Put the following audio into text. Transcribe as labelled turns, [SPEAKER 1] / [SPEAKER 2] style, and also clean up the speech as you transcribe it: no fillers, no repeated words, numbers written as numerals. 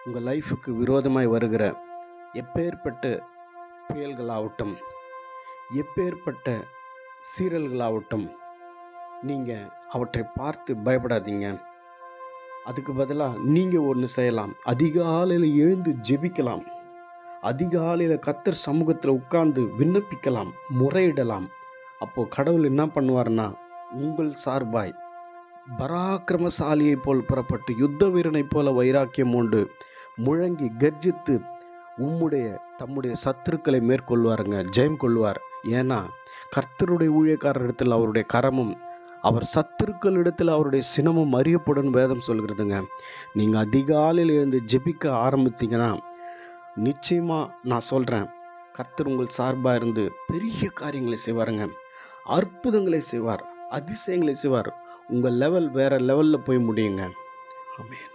[SPEAKER 1] உங்கள் லைஃபுக்கு விரோதமாய் வருகிற எப்பேற்பட்ட புயல்களாகட்டும், எப்பேற்பட்ட சீறல்களாகட்டும், நீங்கள் அவற்றை பார்த்து பயப்படாதீங்க. அதுக்கு பதிலாக நீங்கள் ஒன்று செய்யலாம். அதிகாலையில் எழுந்து ஜெபிக்கலாம். அதிகாலையில் கர்த்தர் சமூகத்தில் உட்கார்ந்து விண்ணப்பிக்கலாம், முறையிடலாம். அப்போது கடவுள் என்ன பண்ணுவார்னா, உங்கள் சார்பாய் பராக்கிரமசாலியைப் போல் புறப்பட்டு யுத்த வீரனைப் போல வைராக்கியம் உண்டு முழங்கி கர்ஜித்து தம்முடைய சத்துருக்களை மேற்கொள்வாருங்க, ஜெயம் கொள்வார். ஏன்னா கர்த்தருடைய ஊழியக்காரரிடத்தில் அவருடைய கரமும் அவர் சத்துருக்களிடத்தில் அவருடைய சினமும் அறியப்படும் வேதம் சொல்கிறதுங்க. நீங்கள் அதிகாலையில் எழுந்து ஜெபிக்க ஆரம்பித்தீங்கன்னா நிச்சயமாக நான் சொல்கிறேன், கர்த்தர் உங்கள் சார்பாக இருந்து பெரிய காரியங்களை செய்வாருங்க. அற்புதங்களை செய்வார், அதிசயங்களை செய்வார். உங்கள் லெவல் வேறு லெவலில் போய் முடியுங்க. ஆமென்.